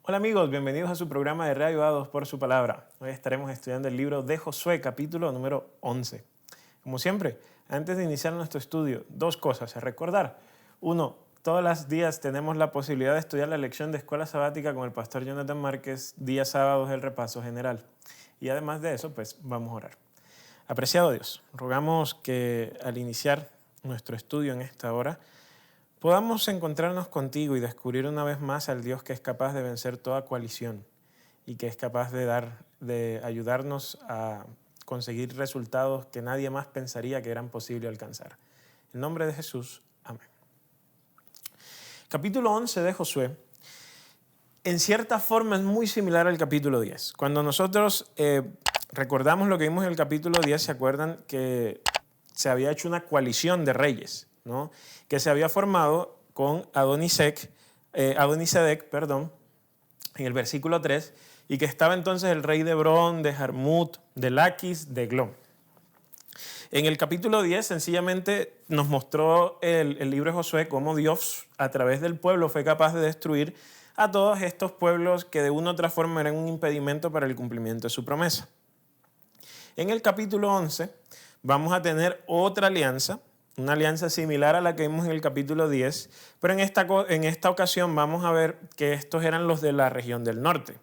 Hola amigos, bienvenidos a su programa de Reavivados por su palabra. Hoy estaremos estudiando el libro de Josué, capítulo número 11. Como siempre, antes de iniciar nuestro estudio, dos cosas a recordar. Uno, todos los días tenemos la posibilidad de estudiar la lección de escuela sabática con el pastor Jonathan Márquez, días sábados el repaso general. Y además de eso, pues vamos a orar. Apreciado Dios, rogamos que al iniciar nuestro estudio en esta hora, podamos encontrarnos contigo y descubrir una vez más al Dios que es capaz de vencer toda coalición y que es capaz de ayudarnos a conseguir resultados que nadie más pensaría que eran posibles alcanzar. En nombre de Jesús, amén. Capítulo 11 de Josué, en cierta forma es muy similar al capítulo 10. Cuando nosotros recordamos lo que vimos en el capítulo 10, ¿se acuerdan que se había hecho una coalición de reyes, ¿no? Que se había formado con Adonisedec, en el versículo 3, y que estaba entonces el rey de Hebrón, de Jarmut, de Laquis, de Eglón. En el capítulo 10 sencillamente nos mostró el libro de Josué cómo Dios a través del pueblo fue capaz de destruir a todos estos pueblos que de una u otra forma eran un impedimento para el cumplimiento de su promesa. En el capítulo 11 vamos a tener otra alianza, una alianza similar a la que vimos en el capítulo 10, pero en esta ocasión vamos a ver que estos eran los de la región del norte.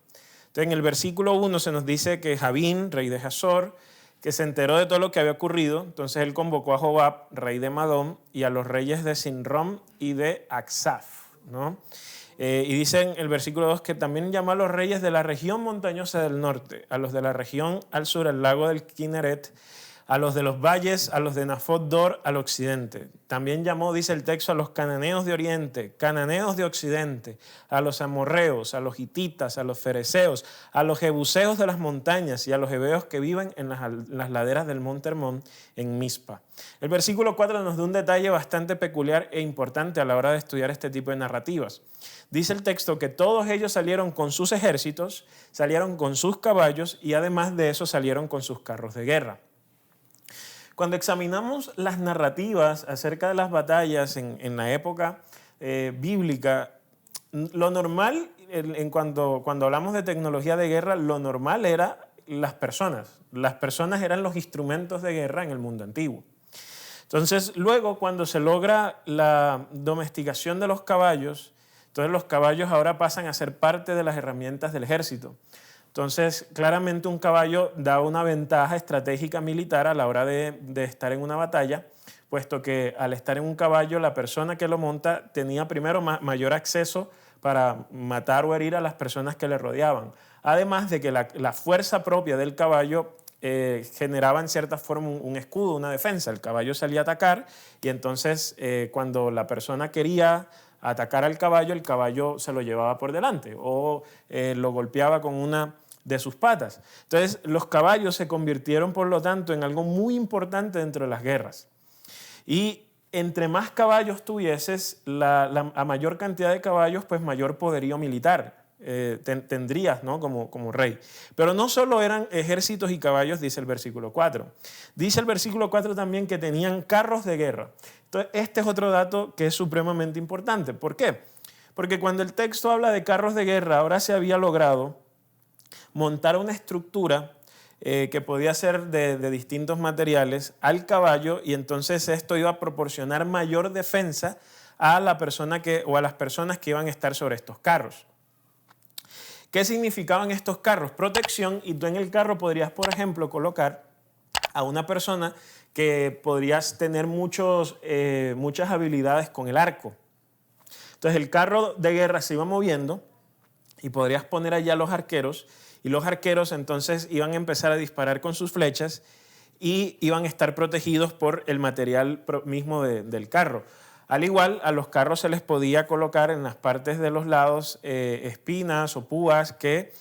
Entonces en el versículo 1 se nos dice que Jabín, rey de Hazor, que se enteró de todo lo que había ocurrido, entonces él convocó a Jobab, rey de Madón, y a los reyes de Sinrom y de Aksaf, ¿no? Y dice en el versículo 2 que también llamó a los reyes de la región montañosa del norte, a los de la región al sur, al lago del Kineret, a los de los valles, a los de Nafot Dor al occidente. También llamó, dice el texto, a los cananeos de oriente, cananeos de occidente, a los amorreos, a los hititas, a los fereceos, a los jebuseos de las montañas y a los heveos que viven en las laderas del monte Hermón en Mizpa. El versículo 4 nos da un detalle bastante peculiar e importante a la hora de estudiar este tipo de narrativas. Dice el texto que todos ellos salieron con sus ejércitos, salieron con sus caballos y además de eso salieron con sus carros de guerra. Cuando examinamos las narrativas acerca de las batallas en la época bíblica, lo normal, cuando hablamos de tecnología de guerra, lo normal era las personas. Las personas eran los instrumentos de guerra en el mundo antiguo. Entonces, luego, cuando se logra la domesticación de los caballos, entonces los caballos ahora pasan a ser parte de las herramientas del ejército. Entonces, claramente un caballo da una ventaja estratégica militar a la hora de estar en una batalla, puesto que al estar en un caballo, la persona que lo monta tenía primero mayor acceso para matar o herir a las personas que le rodeaban. Además de que la fuerza propia del caballo generaba en cierta forma un escudo, una defensa. El caballo salía a atacar y entonces cuando la persona quería atacar al caballo, el caballo se lo llevaba por delante o lo golpeaba con una de sus patas. Entonces, los caballos se convirtieron, por lo tanto, en algo muy importante dentro de las guerras. Y entre más caballos tuvieses, a mayor cantidad de caballos, pues mayor poderío militar tendrías, ¿no? como rey. Pero no solo eran ejércitos y caballos, dice el versículo 4. Dice el versículo 4 también que tenían carros de guerra. Entonces, este es otro dato que es supremamente importante. ¿Por qué? Porque cuando el texto habla de carros de guerra, ahora se había logrado montar una estructura que podía ser de distintos materiales al caballo y entonces esto iba a proporcionar mayor defensa a la persona o a las personas que iban a estar sobre estos carros. ¿Qué significaban estos carros? Protección, y tú en el carro podrías, por ejemplo, colocar a una persona que podrías tener muchas habilidades con el arco. Entonces el carro de guerra se iba moviendo y podrías poner allá los arqueros y los arqueros entonces iban a empezar a disparar con sus flechas y iban a estar protegidos por el material mismo del carro. Al igual, a los carros se les podía colocar en las partes de los lados espinas o púas que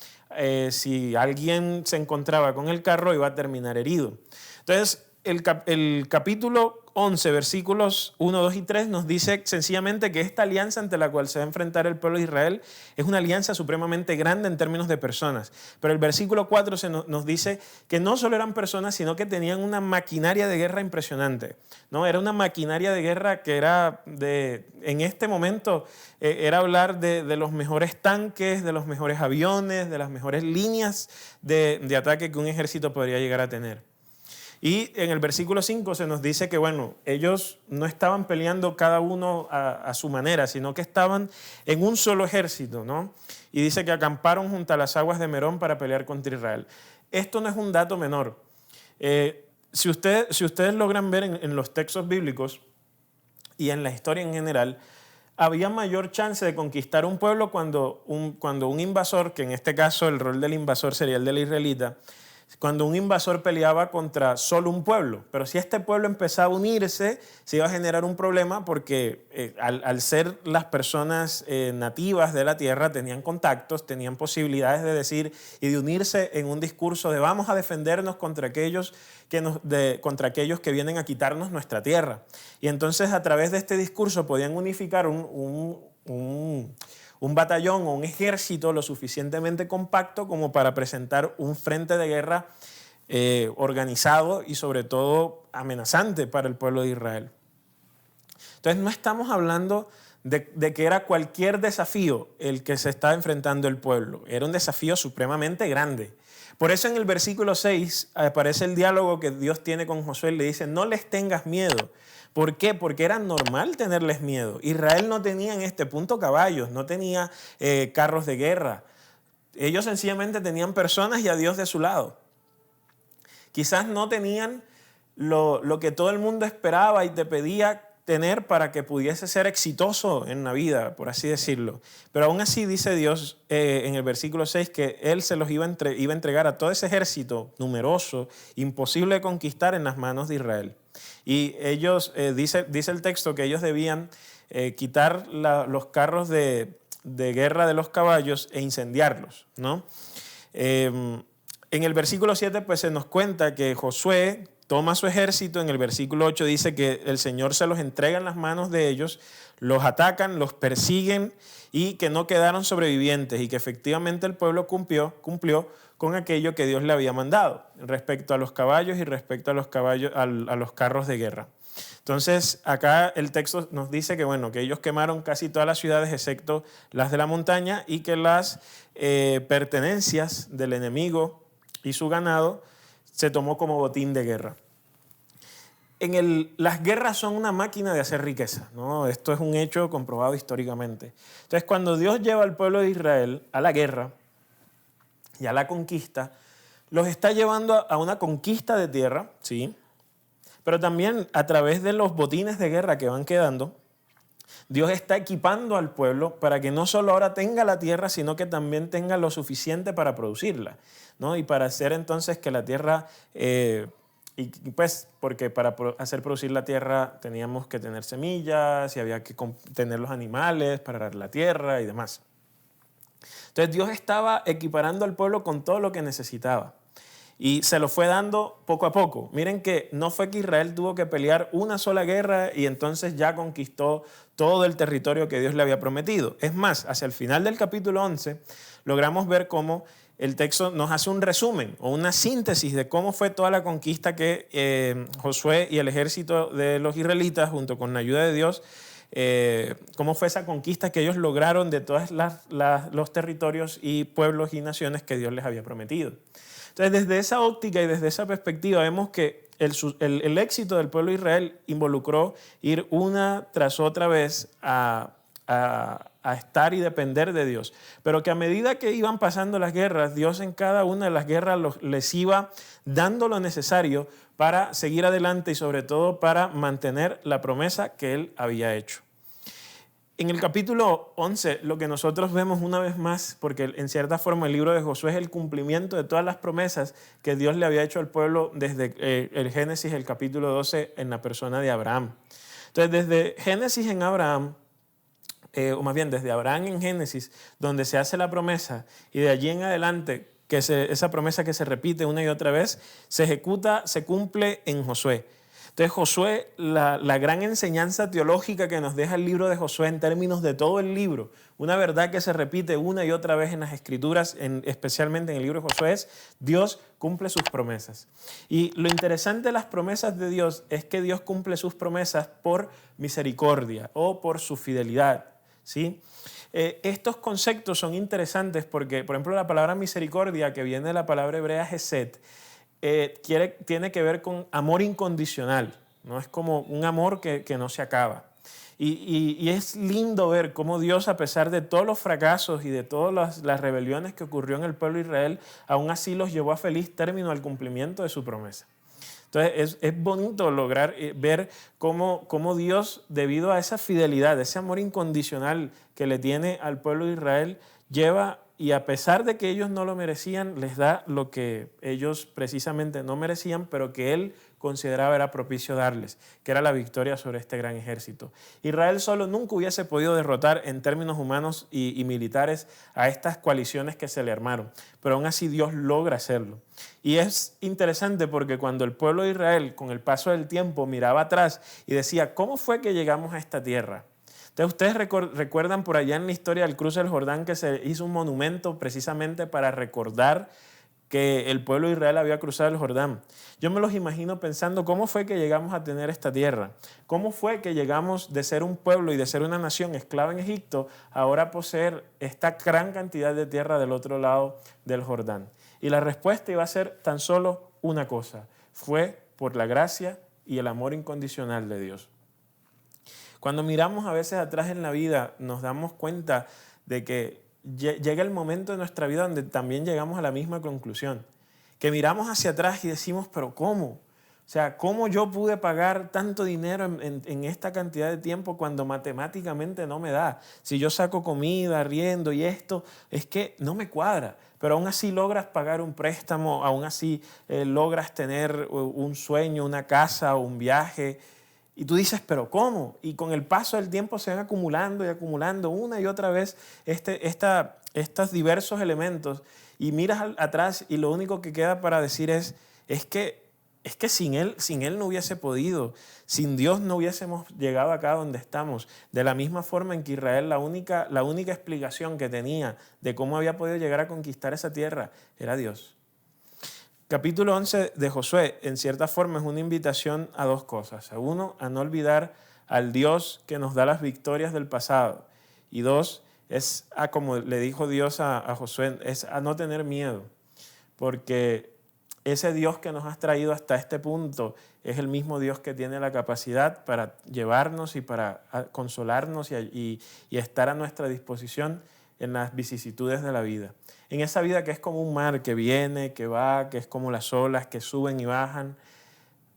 si alguien se encontraba con el carro iba a terminar herido. Entonces, el capítulo 11, versículos 1, 2 y 3, nos dice sencillamente que esta alianza ante la cual se va a enfrentar el pueblo de Israel es una alianza supremamente grande en términos de personas. Pero el versículo 4 nos dice que no solo eran personas, sino que tenían una maquinaria de guerra impresionante, ¿no? Era una maquinaria de guerra que era en este momento, era hablar de los mejores tanques, de los mejores aviones, de las mejores líneas de ataque que un ejército podría llegar a tener. Y en el versículo 5 se nos dice que, bueno, ellos no estaban peleando cada uno a su manera, sino que estaban en un solo ejército, ¿no? Y dice que acamparon junto a las aguas de Merón para pelear contra Israel. Esto no es un dato menor. Si ustedes logran ver en los textos bíblicos y en la historia en general, había mayor chance de conquistar un pueblo cuando un invasor, que en este caso el rol del invasor sería el del israelita, cuando un invasor peleaba contra solo un pueblo. Pero si este pueblo empezaba a unirse, se iba a generar un problema porque al ser las personas nativas de la tierra, tenían contactos, tenían posibilidades de decir y de unirse en un discurso de vamos a defendernos contra aquellos que vienen a quitarnos nuestra tierra. Y entonces a través de este discurso podían unificar un batallón o un ejército lo suficientemente compacto como para presentar un frente de guerra organizado y sobre todo amenazante para el pueblo de Israel. Entonces no estamos hablando de que era cualquier desafío el que se estaba enfrentando el pueblo, era un desafío supremamente grande. Por eso en el versículo 6 aparece el diálogo que Dios tiene con Josué y le dice, no les tengas miedo. ¿Por qué? Porque era normal tenerles miedo. Israel no tenía en este punto caballos, no tenía carros de guerra. Ellos sencillamente tenían personas y a Dios de su lado. Quizás no tenían lo que todo el mundo esperaba y te pedía tener para que pudiese ser exitoso en la vida, por así decirlo. Pero aún así dice Dios en el versículo 6 que Él se los iba a entregar a todo ese ejército numeroso, imposible de conquistar en las manos de Israel. Y ellos, dice el texto que ellos debían quitar los carros de guerra de los caballos e incendiarlos, ¿no? En el versículo 7 pues se nos cuenta que Josué toma su ejército. En el versículo 8 dice que el Señor se los entrega en las manos de ellos, los atacan, los persiguen y que no quedaron sobrevivientes y que efectivamente el pueblo cumplió con aquello que Dios le había mandado respecto a los caballos y respecto a los carros de guerra. Entonces acá el texto nos dice que, bueno, que ellos quemaron casi todas las ciudades excepto las de la montaña y que las pertenencias del enemigo y su ganado se tomó como botín de guerra. Las guerras son una máquina de hacer riqueza, ¿no? Esto es un hecho comprobado históricamente. Entonces, cuando Dios lleva al pueblo de Israel a la guerra y a la conquista, los está llevando a una conquista de tierra, sí, pero también a través de los botines de guerra que van quedando, Dios está equipando al pueblo para que no solo ahora tenga la tierra, sino que también tenga lo suficiente para producirla, ¿no? Y para hacer entonces que la tierra, y pues porque para hacer producir la tierra teníamos que tener semillas y había que tener los animales para arar la tierra y demás. Entonces Dios estaba equiparando al pueblo con todo lo que necesitaba. Y se lo fue dando poco a poco. Miren que no fue que Israel tuvo que pelear una sola guerra y entonces ya conquistó todo el territorio que Dios le había prometido. Es más, hacia el final del capítulo 11 logramos ver cómo el texto nos hace un resumen o una síntesis de cómo fue toda la conquista que Josué y el ejército de los israelitas, junto con la ayuda de Dios, cómo fue esa conquista que ellos lograron de todos los territorios y pueblos y naciones que Dios les había prometido. Entonces, desde esa óptica y desde esa perspectiva vemos que el éxito del pueblo de Israel involucró ir una tras otra vez a estar y depender de Dios. Pero que a medida que iban pasando las guerras, Dios en cada una de las guerras les iba dando lo necesario para seguir adelante y sobre todo para mantener la promesa que Él había hecho. En el capítulo 11, lo que nosotros vemos una vez más, porque en cierta forma el libro de Josué es el cumplimiento de todas las promesas que Dios le había hecho al pueblo desde el Génesis, el capítulo 12, en la persona de Abraham. Entonces, desde Génesis en Abraham, o más bien desde Abraham en Génesis, donde se hace la promesa, y de allí en adelante, esa promesa que se repite una y otra vez, se ejecuta, se cumple en Josué. Entonces Josué, la gran enseñanza teológica que nos deja el libro de Josué en términos de todo el libro, una verdad que se repite una y otra vez en las Escrituras, especialmente en el libro de Josué, es Dios cumple sus promesas. Y lo interesante de las promesas de Dios es que Dios cumple sus promesas por misericordia o por su fidelidad, ¿sí? Estos conceptos son interesantes porque, por ejemplo, la palabra misericordia, que viene de la palabra hebrea hesed, tiene que ver con amor incondicional, ¿no? Es como un amor que no se acaba. Y es lindo ver cómo Dios, a pesar de todos los fracasos y de todas las rebeliones que ocurrió en el pueblo de Israel, aún así los llevó a feliz término al cumplimiento de su promesa. Entonces es bonito lograr ver cómo Dios, debido a esa fidelidad, ese amor incondicional que le tiene al pueblo de Israel, lleva, y a pesar de que ellos no lo merecían, les da lo que ellos precisamente no merecían, pero que Él consideraba era propicio darles, que era la victoria sobre este gran ejército. Israel solo nunca hubiese podido derrotar en términos humanos y militares a estas coaliciones que se le armaron, pero aún así Dios logra hacerlo. Y es interesante porque cuando el pueblo de Israel, con el paso del tiempo, miraba atrás y decía, ¿cómo fue que llegamos a esta tierra? Entonces, ustedes recuerdan por allá en la historia del cruce del Jordán que se hizo un monumento precisamente para recordar que el pueblo de Israel había cruzado el Jordán. Yo me los imagino pensando cómo fue que llegamos a tener esta tierra, cómo fue que llegamos de ser un pueblo y de ser una nación esclava en Egipto, ahora a poseer esta gran cantidad de tierra del otro lado del Jordán. Y la respuesta iba a ser tan solo una cosa, fue por la gracia y el amor incondicional de Dios. Cuando miramos a veces atrás en la vida, nos damos cuenta de que llega el momento de nuestra vida donde también llegamos a la misma conclusión. Que miramos hacia atrás y decimos, ¿pero cómo? O sea, ¿cómo yo pude pagar tanto dinero en esta cantidad de tiempo cuando matemáticamente no me da? Si yo saco comida, arriendo y esto, es que no me cuadra. Pero aún así logras pagar un préstamo, aún así logras tener un sueño, una casa, un viaje. Y tú dices, ¿pero cómo? Y con el paso del tiempo se van acumulando y acumulando una y otra vez estos diversos elementos. Y miras atrás y lo único que queda para decir es que sin Él no hubiese podido. Sin Dios no hubiésemos llegado acá donde estamos. De la misma forma en que Israel, la única explicación que tenía de cómo había podido llegar a conquistar esa tierra era Dios. Capítulo 11 de Josué, en cierta forma, es una invitación a dos cosas. Uno, a no olvidar al Dios que nos da las victorias del pasado. Y dos, es a, como le dijo Dios a Josué, es a no tener miedo. Porque ese Dios que nos has traído hasta este punto es el mismo Dios que tiene la capacidad para llevarnos y para consolarnos y estar a nuestra disposición en las vicisitudes de la vida. En esa vida que es como un mar que viene, que va, que es como las olas que suben y bajan.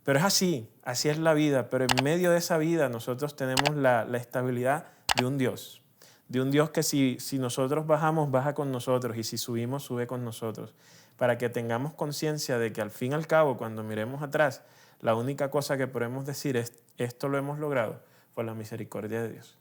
Pero es así es la vida. Pero en medio de esa vida nosotros tenemos la estabilidad de un Dios que si nosotros bajamos, baja con nosotros, y si subimos, sube con nosotros, para que tengamos conciencia de que al fin y al cabo, cuando miremos atrás, la única cosa que podemos decir es, esto lo hemos logrado por la misericordia de Dios.